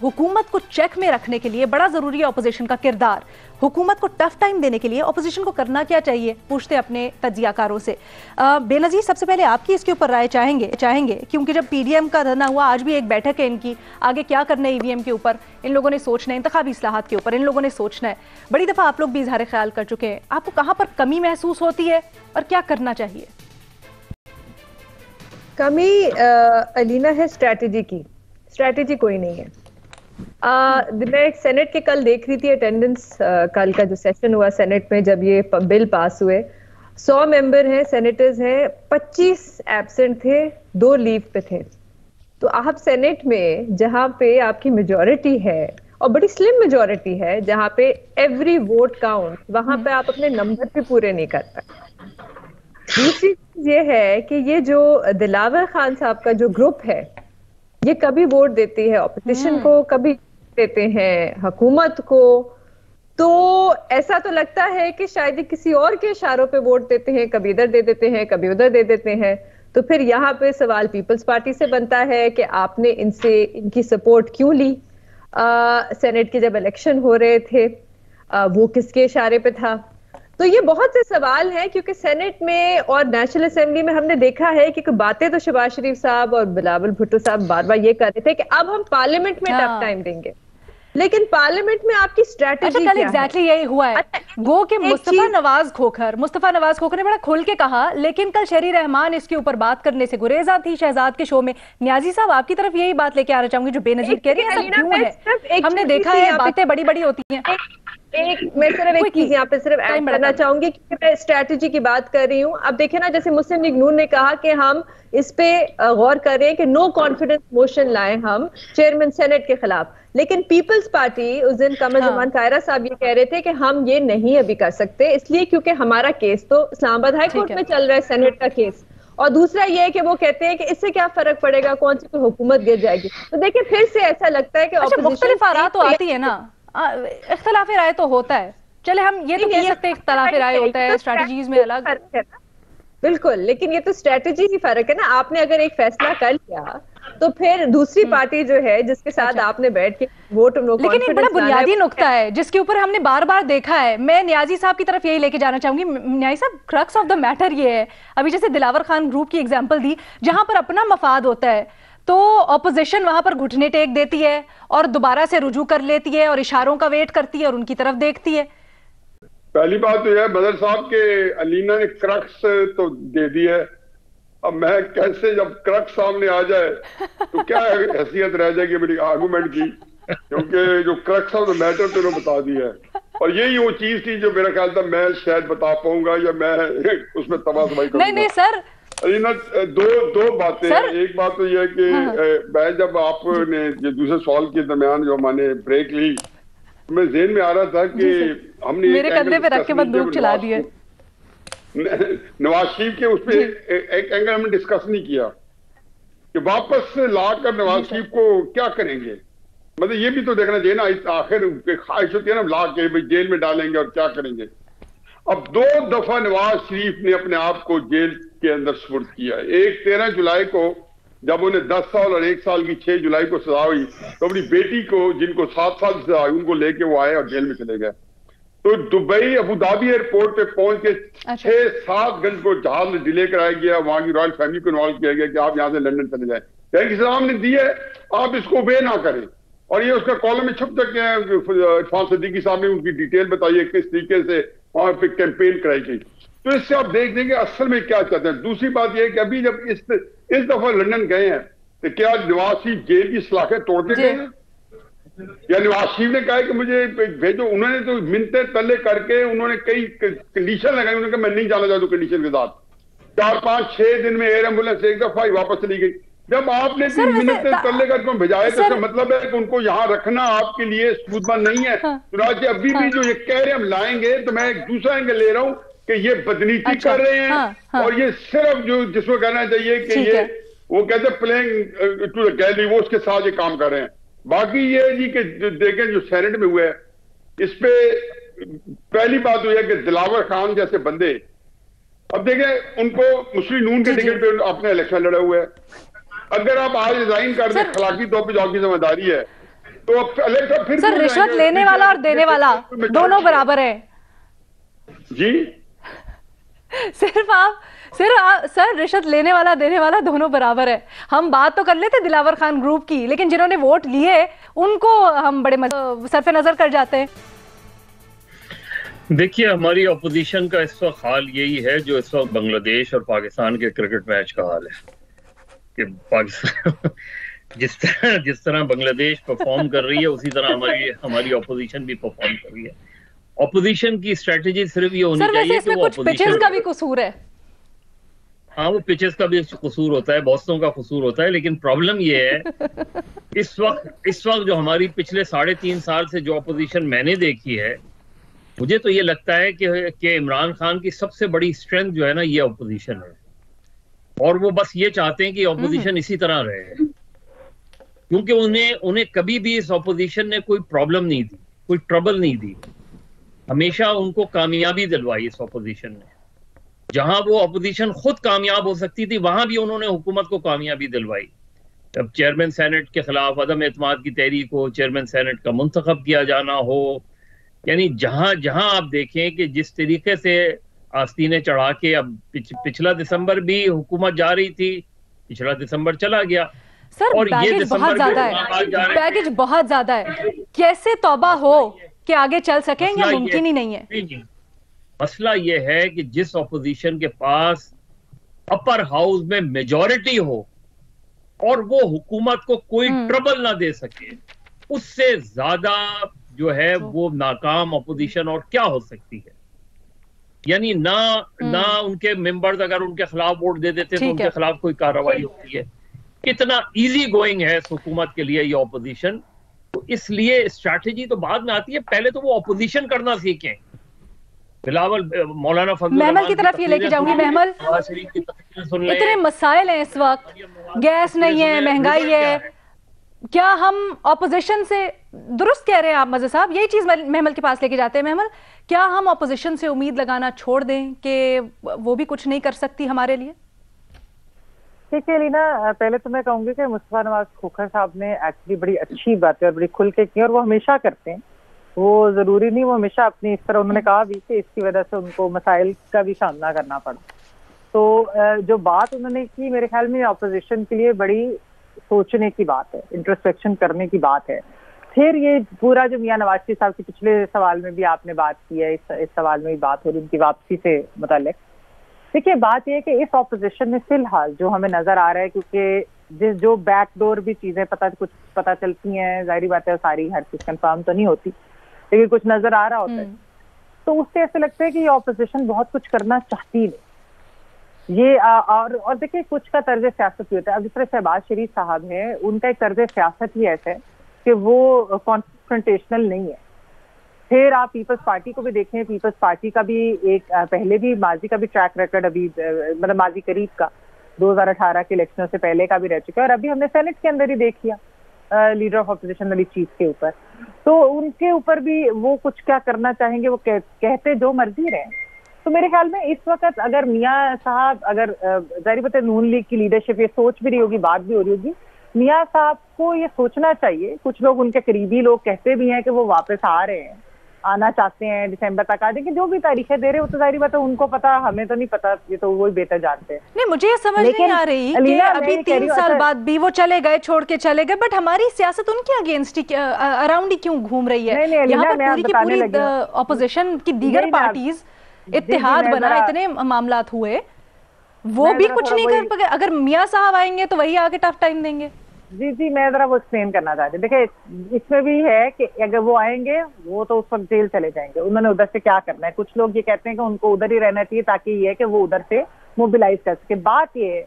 हुकूमत को चेक में रखने के लिए बड़ा जरूरी है ऑपोजिशन का किरदार। हुकूमत को टफ टाइम देने के लिए ऑपोजिशन को करना क्या चाहिए, पूछते अपने तज्जियाकारों से। बेनज़ीर, सबसे पहले आपकी इसके ऊपर राय चाहेंगे क्योंकि जब पीडीएम का धरना हुआ, आज भी एक बैठक है इनकी, आगे क्या करना है ईवीएम के ऊपर इन लोगों ने सोचना है, इंतखाबी इस्लाहात के ऊपर इन लोगों ने सोचना है। बड़ी दफा आप लोग भी इजहार ख्याल कर चुके हैं, आपको कहां पर कमी महसूस होती है और क्या करना चाहिए? कमी अलीना है स्ट्रैटेजी की, स्ट्रैटेजी कोई नहीं है। मैं सेनेट के कल देख रही थी अटेंडेंस, कल का जो सेशन हुआ सेनेट में जब ये बिल पास हुए, 100 मेंबर हैं, सेनेटर्स हैं, 25 एब्सेंट थे, 2 लीव पे थे। तो आप सेनेट में जहां पे आपकी मेजॉरिटी है और बड़ी स्लिम मेजॉरिटी है, जहां पे एवरी वोट काउंट, वहां पे आप अपने नंबर भी पूरे नहीं कर पाए। दूसरी चीज ये है कि ये जो दिलावर खान साहब का जो ग्रुप है, ये कभी वोट देती है ऑपोजिशन को, कभी देते हैं हुकूमत को। तो ऐसा तो लगता है कि शायद किसी और के इशारों पे वोट देते हैं, कभी इधर दे देते हैं, कभी उधर दे देते हैं। तो फिर यहाँ पे सवाल पीपल्स पार्टी से बनता है कि आपने इनसे इनकी सपोर्ट क्यों ली। सेनेट के जब इलेक्शन हो रहे थे, वो किसके इशारे पे था? तो ये बहुत से सवाल हैं, क्योंकि सेनेट में और नेशनल असेंबली में हमने देखा है कि बातें तो शहबाज शरीफ साहब और बिलावल भुट्टो साहब बार बार ये कर रहे थे कि अब हम पार्लियामेंट में टफ टाइम देंगे, लेकिन पार्लियामेंट में आपकी स्ट्रैटेजी क्या है? एग्जैक्टली यही हुआ है। गो के मुस्तफा नवाज खोखर ने बड़ा खुल के कहा, लेकिन कल शहरी रहमान इसके ऊपर बात करने से गुरेजा थी शहजाद के शो में। न्याजी साहब, आपकी तरफ यही बात लेके आना चाहूंगी जो बेनजीर कह रही है, क्यों है? हमने देखा है बातें बड़ी बड़ी होती हैं। मैं सिर्फ एक चीज यहाँ पे सिर्फ ऐड करना चाहूंगी कि मैं स्ट्रैटेजी की बात कर रही हूँ। अब देखिए ना, जैसे मुस्लिम लीग नून ने कहा कि हम इस पे गौर करें कि नो कॉन्फिडेंस मोशन लाएं हम चेयरमैन सेनेट के खिलाफ, लेकिन पीपल्स पार्टी उस दिन कमर जमान कायरा साहब ये कह रहे थे कि हम ये नहीं अभी कर सकते, इसलिए क्योंकि हमारा केस तो इस्लामाबाद हाई कोर्ट में चल रहा है, सेनेट का केस। और दूसरा ये है कि वो कहते हैं कि इससे क्या फर्क पड़ेगा, कौन सी कोई हुकूमत गिर जाएगी। तो देखिए फिर से ऐसा लगता है कि मुख्तलिफ आरात तो आती है ना, इख्तिलाफ राय तो होता है। चले हम ये तो कह सकते हैं इख्तिलाफ राय होता है, स्ट्रेटजीज में अलग फर्क है ना, बिल्कुल, लेकिन ये तो स्ट्रेटजी ही फर्क है ना। आपने अगर एक फैसला कर लिया तो फिर दूसरी पार्टी जो है जिसके साथ आपने बैठ के वोट, लेकिन एक बड़ा बुनियादी नुक्ता है जिसके ऊपर हमने बार बार देखा है। मैं न्याजी साहब की तरफ यही लेके जाना चाहूंगी। न्याजी साहब, क्रक्स ऑफ द मैटर ये है, अभी जैसे दिलावर खान ग्रुप की एग्जांपल दी, जहां पर अपना मफाद होता है तो ऑपोजिशन वहां पर घुटने टेक देती है और दोबारा से रुजू कर लेती है और इशारों का वेट करती है और उनकी तरफ देखती है। पहली बात तो यह बदर साहब के अलीना ने क्रक्स तो दे दी है। अब मैं कैसे, जब क्रक्स सामने आ जाए तो क्या हैसियत रह जाएगी मेरी आर्गूमेंट की, क्योंकि जो क्रक्स ऑफ द मैटर तो उन्होंने बता दी है। और यही वो चीज थी जो मेरा ख्याल था मैं शायद बता पाऊंगा या मैं उसमें तबासबाई करूंगा। नहीं सर, अलीना, दो बातें हैं। एक बात तो यह है कि मैं जब आपने ये दूसरे सवाल के दरमियान जो मैंने ब्रेक ली, मैं ज़हन में आ रहा था कि हमने मेरे कंधे पे रख के बंदूक चला दी है नवाज शरीफ के, उस पर एक एंगल हमने डिस्कस नहीं किया कि वापस लाकर नवाज शरीफ को क्या करेंगे। मतलब ये भी तो देखना चाहिए ना, आखिर ख्वाहिश होती है ना ला के जेल में डालेंगे और क्या करेंगे। अब 2 दफा नवाज शरीफ ने अपने आप को जेल के अंदर सुपुर्द किया। एक 13 जुलाई को जब उन्हें 10 साल और 1 साल की 6 जुलाई को सजा हुई, तो अपनी बेटी को जिनको 7 साल सजा हुई उनको लेके वो आए और जेल में चले गए। तो दुबई अबू धाबी एयरपोर्ट पे पहुंच के 6-7 घंटे को जहाज में डिले कराया गया, वहां की रॉयल फैमिली को इन्वॉल्व किया गया कि आप यहाँ से लंदन चले जाए। तहरीक इंसाफ ने दी है, आप इसको वे ना करें। और ये उसका कॉलम में छप चुके हैं, इरफान सिद्दीकी साहब ने उनकी डिटेल बताई है किस तरीके से वहां पे कैंपेन कराई गई। तो इससे आप देख देंगे असल में क्या चाहते हैं। दूसरी बात यह है कि अभी जब इस दफा लंदन गए हैं तो क्या नवाज शरीफ जेल की सलाखें तोड़ के गए हैं, या नवाज शरीफ ने कहा कि मुझे भेजो? उन्होंने तो मिन्नतें तल्ले करके उन्होंने कई कंडीशन लगाई। उन्होंने कहा मैं नहीं जाना चाहता कंडीशन के साथ। 4-5-6 दिन में एयर एम्बुलेंस एक दफा ही वापस चली गई। जब आपने मिन्नतें तल्ले करके भेजाए तो इसका मतलब है कि उनको यहाँ रखना आपके लिए सूझबूझ नहीं है। तो अभी भी जो ये कह रहे हम लाएंगे, तो मैं एक दूसरा एंगल ले रहा हूँ कि ये बदनीति कर रहे हैं। और ये सिर्फ जो जिसको कहना चाहिए कि ये वो कहते हैं प्लेइंग टू द गैलरी, वो उसके साथ ये काम कर रहे हैं। बाकी ये है जी कि देखें जो सेनेट में हुआ है, इस पे पहली बात तो यह कि दिलावर खान जैसे बंदे, अब देखें उनको मुस्लिम नून के टिकट पे अपने इलेक्शन लड़े हुए हैं। अगर आप आज रिजाइन कर दें, अखलाकी तौर पर जो आपकी जिम्मेदारी है, तो अब अलग साहब फिर सर रिश्वत लेने वाला और देने वाला दोनों बराबर है जी। सर रिश्वत लेने वाला देने वाला दोनों बराबर है। हम बात तो कर लेते दिलावर खान ग्रुप की, लेकिन जिन्होंने वोट लिए उनको हम बड़े सरफे नजर कर जाते हैं। देखिए, हमारी ऑपोजिशन का इस वक्त हाल यही है जो इस वक्त बांग्लादेश और पाकिस्तान के क्रिकेट मैच का हाल है कि पाकिस्तान जिस तरह बांग्लादेश परफॉर्म कर रही है उसी तरह हमारी ऑपोजिशन भी परफॉर्म कर रही है। ऑपोजिशन की स्ट्रेटेजी सिर्फ ये होनी चाहिए कि वो कुछ पिचेस का भी कसूर है। हाँ, वो पिचेस का भी कसूर होता है, बॉसों का कसूर होता है, लेकिन प्रॉब्लम ये है इस वक्त जो हमारी पिछले 3.5 साल से जो ऑपोजिशन मैंने देखी है, मुझे तो ये लगता है कि इमरान खान की सबसे बड़ी स्ट्रेंथ जो है ना, ये ऑपोजिशन है। और वो बस ये चाहते हैं कि ऑपोजिशन इसी तरह रहे, क्योंकि उन्हें कभी भी इस ऑपोजिशन ने कोई प्रॉब्लम नहीं दी, कोई ट्रबल नहीं दी। हमेशा उनको कामयाबी दिलवाई इस ऑपोजिशन ने। जहां वो ऑपोजिशन खुद कामयाब हो सकती थी वहां भी उन्होंने हुकूमत को कामयाबी दिलवाई। अब चेयरमैन सेनेट के खिलाफ अदम एतमाद की तहरीक हो, चेयरमैन सेनेट का मुंतखब किया जाना हो, यानी जहां आप देखें कि जिस तरीके से आस्तीने चढ़ा के, अब पिछला दिसंबर भी हुकूमत जा रही थी, पिछला दिसंबर चला गया सर, और ये बहुत ज्यादा है, पैकेज बहुत ज्यादा है। कैसे तौबा हो कि आगे चल सकें या मुमकिन ही नहीं है? मसला ये है कि जिस ऑपोजिशन के पास अपर हाउस में मेजॉरिटी हो और वो हुकूमत को कोई ट्रबल ना दे सके, उससे ज्यादा जो है वो नाकाम ऑपोजिशन और क्या हो सकती है। यानी ना उनके मेंबर्स अगर उनके खिलाफ वोट दे देते तो उनके खिलाफ कोई कार्रवाई होती है। कितना इजी गोइंग है इस हुकूमत के लिए ये ऑपोजिशन। तो इसलिए स्ट्रैटेजी तो बाद में आती है, पहले तो वो ऑपोजिशन करना सीखें। बिलावल मौलाना महमल की तरफ ये लेके जाऊंगी। महमल, इतने मसाइल हैं इस वक्त, गैस नहीं है, महंगाई है, क्या हम ऑपोजिशन से, दुरुस्त कह रहे हैं आप मज़े साहब, यही चीज महमल के पास लेके जाते हैं। महमल, क्या हम ऑपोजिशन से उम्मीद लगाना छोड़ दें कि वो भी कुछ नहीं कर सकती हमारे लिए? ठीक है लीना, पहले तो मैं कहूंगी कि मुस्तफा नवाज खोखर साहब ने एक्चुअली बड़ी अच्छी बातें और बड़ी खुल के की, और वो हमेशा करते हैं। वो जरूरी नहीं, वो हमेशा अपनी इस तरह उन्होंने कहा भी कि इसकी वजह से उनको मसाइल का भी सामना करना पड़ा। तो जो बात उन्होंने की, मेरे ख्याल में ऑपोजिशन के लिए बड़ी सोचने की बात है, इंट्रोस्पेक्शन करने की बात है। फिर ये पूरा जो मियां नवाज शरीफ साहब के पिछले सवाल में भी आपने बात की है, इस सवाल में भी बात हो रही उनकी वापसी से मुताल्लिक। देखिए, बात यह है कि इस ऑपोजिशन में फिलहाल जो हमें नजर आ रहा है, क्योंकि जो बैकडोर भी चीजें कुछ पता चलती हैं, जाहिर बात है सारी हर चीज कंफर्म तो नहीं होती, लेकिन कुछ नजर आ रहा होता है, तो उससे ऐसे लगता है कि ये ऑपोजिशन बहुत कुछ करना चाहती है ये। और देखिए, कुछ का तर्ज सियासत भी होता है। अब जिस तरह शहबाज शरीफ साहब है, उनका एक तर्ज सियासत ही ऐसा है कि वो कॉन्फ्रंटेशनल नहीं है। फिर आप पीपल्स पार्टी को भी देखें, पीपल्स पार्टी का भी एक पहले भी माजी का भी ट्रैक रिकॉर्ड, अभी मतलब माजी करीब का 2018 के इलेक्शनों से पहले का भी रह चुका है, और अभी हमने सेनेट के अंदर ही देख लिया लीडर ऑफ ऑपोजिशन वाली चीज के ऊपर। तो उनके ऊपर भी वो कुछ क्या करना चाहेंगे, वो कहते जो मर्जी रहे। तो मेरे ख्याल में इस वक्त अगर मियां साहब, अगर जाहिर बात है नून लीग की लीडरशिप ये सोच भी रही होगी, बात भी हो रही होगी, मियां साहब को ये सोचना चाहिए। कुछ लोग, उनके करीबी लोग कहते भी हैं कि वो वापस आ रहे हैं, आना चाहते हैं, दिसंबर तक आ जाएंगे। जो भी तारीखें दे रहे हो तो जाहिर बात है उनको पता, हमें तो नहीं पता, ये तो वही बेहतर जानते हैं। नहीं, मुझे ये समझ नहीं आ रही कि अभी 3 साल बाद भी वो चले गए, छोड़ के चले गए, बट हमारी सियासत उनके अगेंस्ट ही, अराउंड ही क्यों घूम रही है? यहाँ पर पूरी की पूरी ऑपोजिशन की दीगर पार्टीज इत्तेहाद बना, इतने मामलात हुए, वो भी कुछ नहीं कर पाए। अगर मियां साहब आएंगे तो वही आगे टफ टाइम देंगे। जी, मैं जरा वो एक्सप्लेन करना चाहती हूँ। देखिए, इसमें भी है कि अगर वो आएंगे, वो तो उस वक्त जेल चले जाएंगे। उन्होंने उधर से क्या करना है? कुछ लोग ये कहते हैं कि उनको उधर ही रहना चाहिए ताकि ये है कि वो उधर से मोबिलाइज कर सके। बात ये है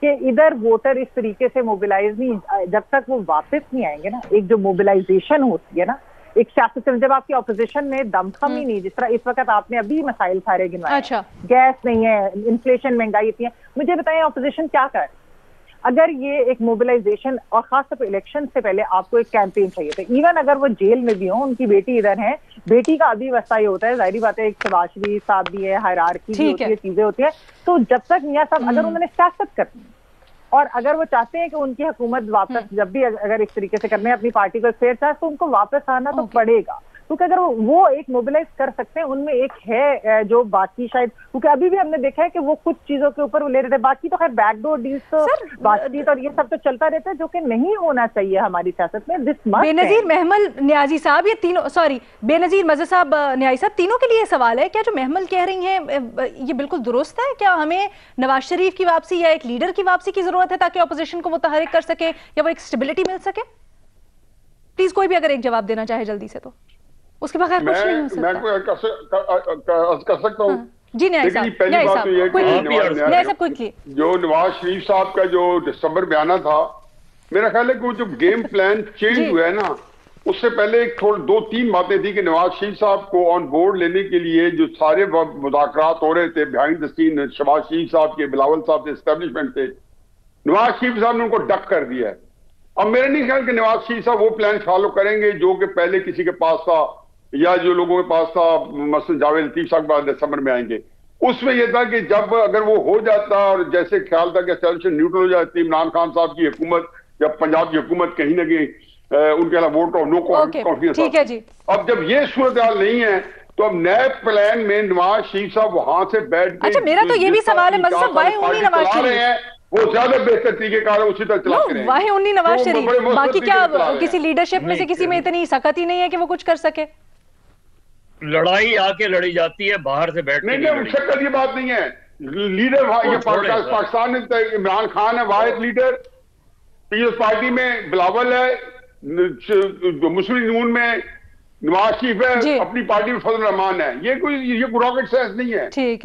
कि इधर वोटर इस तरीके से मोबिलाइज नहीं, जब तक वो वापस नहीं आएंगे ना, एक जो मोबिलाइजेशन होती है ना, एक सियासत, जब आपकी ऑपोजिशन में दमखम ही नहीं, जिस तरह इस वक्त आपने अभी मसाइल सारे गिनवाए, अच्छा, गैस नहीं है, इन्फ्लेशन, महंगाई इतनी है, मुझे बताएं ऑपोजिशन क्या करे? अगर ये एक मोबिलाइजेशन, और खासतौर पर इलेक्शन से पहले आपको एक कैंपेन चाहिए था। इवन अगर वो जेल में भी हो, उनकी बेटी इधर है, बेटी का अभी वस्ता ये होता है, जाहिर बात है एक शहबाज शरीफ साहब भी है, हायरार्की भी होती है, चीजें होती है। तो जब तक मियां साहब, अगर उन्होंने सियासत करनी, और अगर वो चाहते हैं कि उनकी हुकूमत वापस जब भी अगर इस तरीके से करने अपनी पार्टी को फेयर चांस, तो उनको वापस आना तो पड़ेगा, क्योंकि अगर वो एक मोबिलाइज कर सकते हैं, उनमें एक है जो बाकी शायद, क्योंकि अभी भी हमने देखा है कि वो कुछ चीजों के ऊपर वो ले रहे थे, बाकी तो खैर बैकडोर डील्स तो बातचीत और ये सब तो चलता रहता है, जो कि नहीं होना चाहिए हमारी सियासत में। बेनजीर महमल न्याजी साहब, ये तीनों, सॉरी बेनजीर मजहर साहब न्याजी साहब, तीनों के लिए सवाल है, क्या जो महमल कह रही हैं ये बिल्कुल दुरुस्त है? क्या हमें नवाज शरीफ की वापसी या एक लीडर की वापसी की जरूरत है ताकि अपोजिशन को मुतहरिक कर सके या वो एक स्टेबिलिटी मिल सके? प्लीज कोई भी अगर एक जवाब देना चाहे जल्दी से, तो उसके बगैर कुछ नहीं हो सकता। मैं कर सकता हूँ। जी न्याय साहब, पहली बात तो ये कि जो नवाज शरीफ साहब का जो दिसंबर बयाना था, मेरा ख्याल है कि वो जो गेम प्लान चेंज हुआ है ना, उससे पहले एक दो तीन बातें थी कि नवाज शरीफ साहब को ऑन बोर्ड लेने के लिए जो सारे मुज़ाकरात हो रहे थे बिहाइंड द सीन, शहबाज शरीफ साहब के, बिलावल साहब के एस्टेब्लिशमेंट थे, नवाज शरीफ साहब ने उनको डक कर दिया है। अब मेरा नहीं ख्याल कि नवाज शरीफ साहब वो प्लान फॉलो करेंगे जो कि पहले किसी के पास था या जो लोगों के पास था, मसलन जावेद लतीफ साहब बाद दिसंबर में आएंगे। उसमें यह था कि जब अगर वो हो जाता और जैसे ख्याल था कि एस्टेब्लिशमेंट न्यूट्रल हो जाती, इमरान खान साहब की हुकूमत या पंजाब की हुकूमत कहीं ना कहीं उनके अलावा वोट ऑफ नो कॉन्फिडेंस। ठीक है जी। अब जब ये सूरत हाल नहीं है तो अब नए प्लान में नवाज शरीफ साहब वहां से बैठ के, अच्छा मेरा तो ये भी सवाल है मजहर साहब, वाई ओनली नवाज शरीफ? वो ज्यादा बेहतर तरीके कार उसी तरह चलाते रहे। वाई ओनली नवाज शरीफ, बाकी क्या किसी लीडरशिप में से किसी में इतनी सख्त ही नहीं है कि वो कुछ कर सके? लड़ाई आके लड़ी जाती है, बाहर से बैठ के नहीं, शक्ल ये बात नहीं है। लीडर ये पाकिस्तान में इमरान खान है वाहिद लीडर, पीपल्स पार्टी में बिलावल है, मुस्लिम नून में नवाज शरीफ है, अपनी पार्टी में फजल रहमान है। ये कोई रॉकेट साइंस नहीं है। ठीक है।